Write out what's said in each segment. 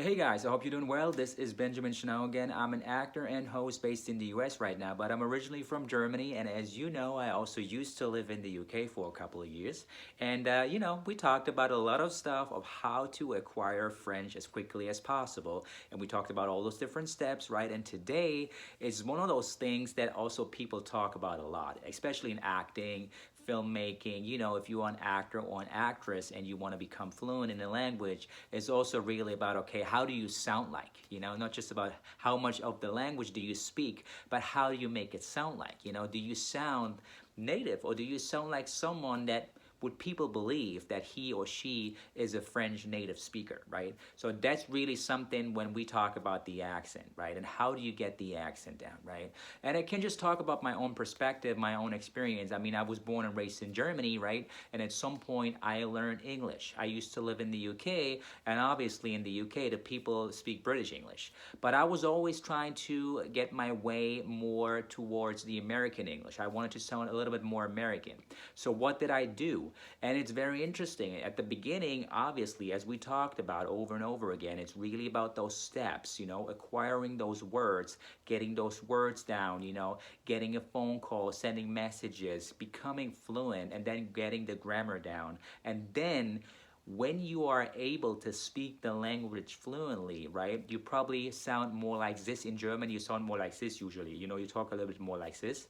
Hey guys, I hope you're doing well. This is Benjamin Schnau again. I'm an actor and host based in the US right now, but I'm originally from Germany. And as you know, I also used to live in the UK for a couple of years. And, we talked about a lot of stuff of how to acquire French as quickly as possible. And we talked about all those different steps, right? And today is one of those things that also people talk about a lot, especially in acting, filmmaking. If you're an actor or an actress and you want to become fluent in a language, it's also really about, okay, how do you sound like? Not just about how much of the language do you speak, but how do you make it sound like? Do you sound native, or do you sound like someone that would people believe that he or she is a French native speaker, right? So that's really something when we talk about the accent, right? And how do you get the accent down, right? And I can just talk about my own perspective, my own experience. I mean, I was born and raised in Germany, right? And at some point, I learned English. I used to live in the UK, and obviously in the UK, the people speak British English. But I was always trying to get my way more towards the American English. I wanted to sound a little bit more American. So what did I do? And it's very interesting. At the beginning, obviously, as we talked about over and over again, it's really about those steps, acquiring those words, getting those words down, getting a phone call, sending messages, becoming fluent, and then getting the grammar down. And then when you are able to speak the language fluently, right, you probably sound more like this. In German, you sound more like this usually. You talk a little bit more like this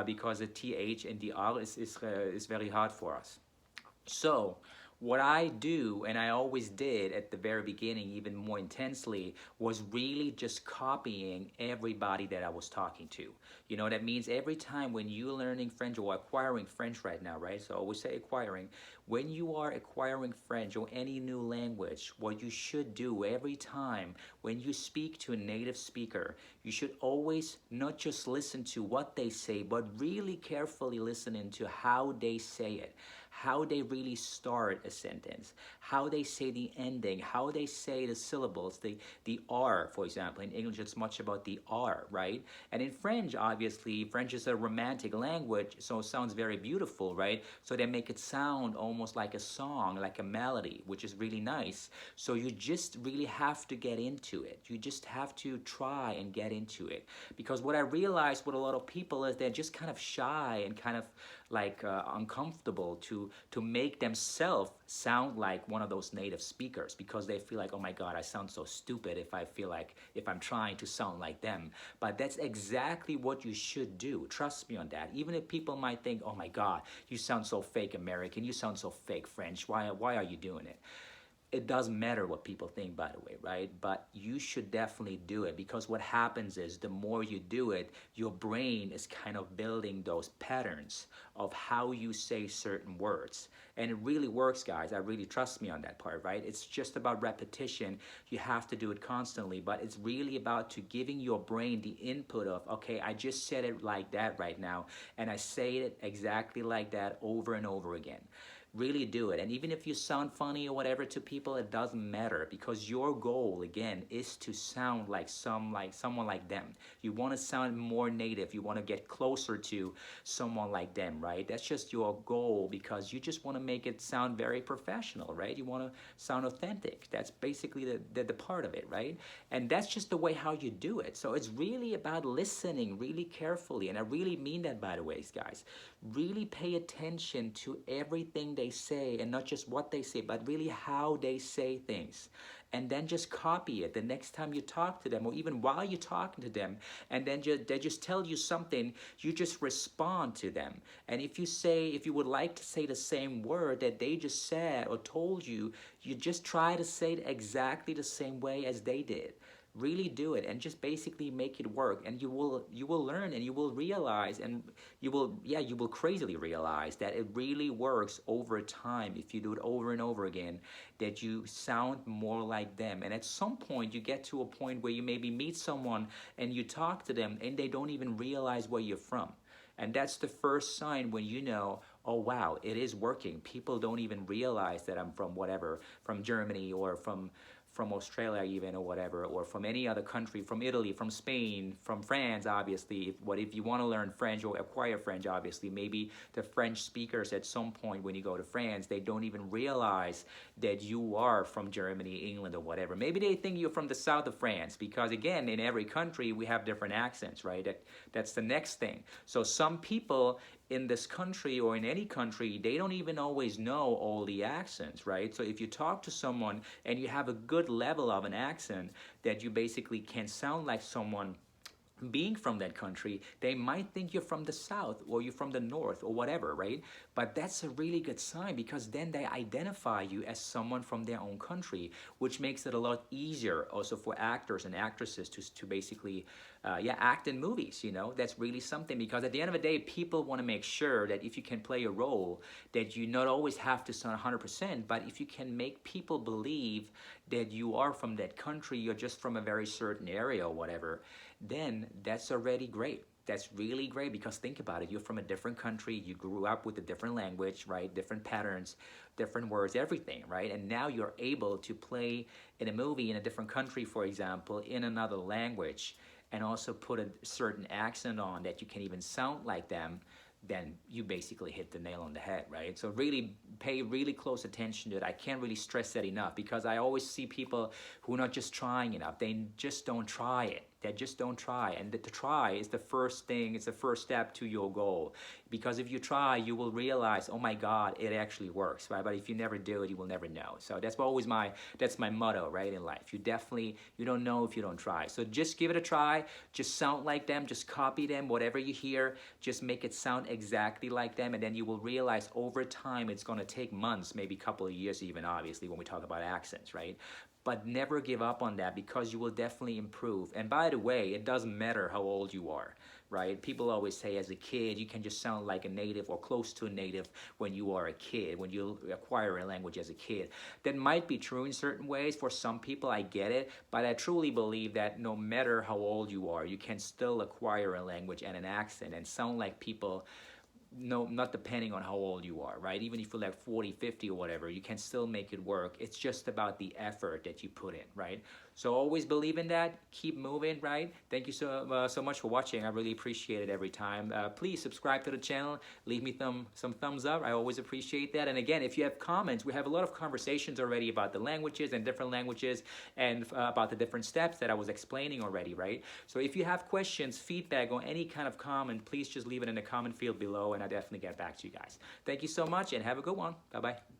because the TH and the R is very hard for us. So what I do, and I always did at the very beginning, even more intensely, was really just copying everybody that I was talking to. That means every time when you're learning French or acquiring French right now, right? So I always say acquiring. When you are acquiring French or any new language, what you should do every time when you speak to a native speaker, you should always not just listen to what they say, but really carefully listen into how they say it, how they really start a sentence, how they say the ending, how they say the syllables, the R, for example. In English, it's much about the R, right? And in French, obviously, French is a romantic language, so it sounds very beautiful, right? So they make it sound almost like a song, like a melody, which is really nice. So you just really have to get into it. You just have to try and get into it. Because what I realized with a lot of people is they're just kind of shy and kind of like uncomfortable to make themselves sound like one of those native speakers, because they feel like, oh my God, I sound so stupid if I'm trying to sound like them. But that's exactly what you should do. Trust me on that. Even if people might think, oh my God, you sound so fake American, you sound so fake French, why are you doing it? It doesn't matter what people think, by the way, right? But you should definitely do it, because what happens is the more you do it, your brain is kind of building those patterns of how you say certain words. And it really works, guys. I really trust me on that part, right? It's just about repetition. You have to do it constantly, but it's really about to giving your brain the input of, okay, I just said it like that right now, and I say it exactly like that over and over again. Really do it. And even if you sound funny or whatever to people, it doesn't matter, because your goal again is to sound like someone like them. You want to sound more native. You want to get closer to someone like them, right? That's just your goal, because you just want to make it sound very professional, right? You want to sound authentic. That's basically the part of it, right? And that's just the way how you do it. So it's really about listening really carefully. And I really mean that, by the way, guys. Really pay attention to everything they say, and not just what they say, but really how they say things. And then just copy it the next time you talk to them, or even while you're talking to them. And then they just tell you something, you just respond to them. And if you would like to say the same word that they just said or told you, you just try to say it exactly the same way as they did. Really do it, and just basically make it work, and you will learn, and you will realize, and you will crazily realize that it really works over time. If you do it over and over again, that you sound more like them. And at some point you get to a point where you maybe meet someone and you talk to them and they don't even realize where you're from. And that's the first sign when you know, oh wow, it is working. People don't even realize that I'm from whatever, from Germany or from from Australia even or whatever, or from any other country, from Italy, from Spain, from France, obviously. If you want to learn French or acquire French, obviously, maybe the French speakers at some point when you go to France, they don't even realize that you are from Germany, England, or whatever. Maybe they think you're from the south of France, because again, in every country we have different accents, right? That's the next thing. So some people in this country or in any country, they don't even always know all the accents, right? So if you talk to someone and you have a good level of an accent that you basically can sound like someone being from that country, they might think you're from the south or you're from the north or whatever, right? But that's a really good sign, because then they identify you as someone from their own country, which makes it a lot easier also for actors and actresses to basically act in movies. That's really something, because at the end of the day, people want to make sure that if you can play a role, that you not always have to sound 100%, but if you can make people believe that you are from that country, you're just from a very certain area or whatever, then that's already great. That's really great, because think about it. You're from a different country. You grew up with a different language, right? Different patterns, different words, everything, right? And now you're able to play in a movie in a different country, for example, in another language, and also put a certain accent on that you can even sound like them. Then you basically hit the nail on the head, right? So really pay really close attention to it. I can't really stress that enough, because I always see people who are not just trying enough. They just don't try it. They just don't try. And to try is the first thing, it's the first step to your goal. Because if you try, you will realize, oh my God, it actually works, right? But if you never do it, you will never know. So that's always that's my motto, right, in life. You don't know if you don't try. So just give it a try. Just sound like them. Just copy them. Whatever you hear, just make it sound exactly like them. And then you will realize over time, it's going to take months, maybe a couple of years even, obviously, when we talk about accents, right? But never give up on that, because you will definitely improve. And by the way, it doesn't matter how old you are, right? People always say as a kid, you can just sound like a native or close to a native when you are a kid, when you acquire a language as a kid. That might be true in certain ways. For some people, I get it. But I truly believe that no matter how old you are, you can still acquire a language and an accent and sound like people. No, not depending on how old you are, right? Even if you're like 40, 50 or whatever, you can still make it work. It's just about the effort that you put in, right? So always believe in that. Keep moving, right? Thank you so much for watching. I really appreciate it every time. Please subscribe to the channel. Leave me some thumbs up. I always appreciate that. And again, if you have comments, we have a lot of conversations already about the languages and different languages, and about the different steps that I was explaining already, right? So if you have questions, feedback, or any kind of comment, please just leave it in the comment field below, and I'll definitely get back to you guys. Thank you so much, and have a good one. Bye-bye.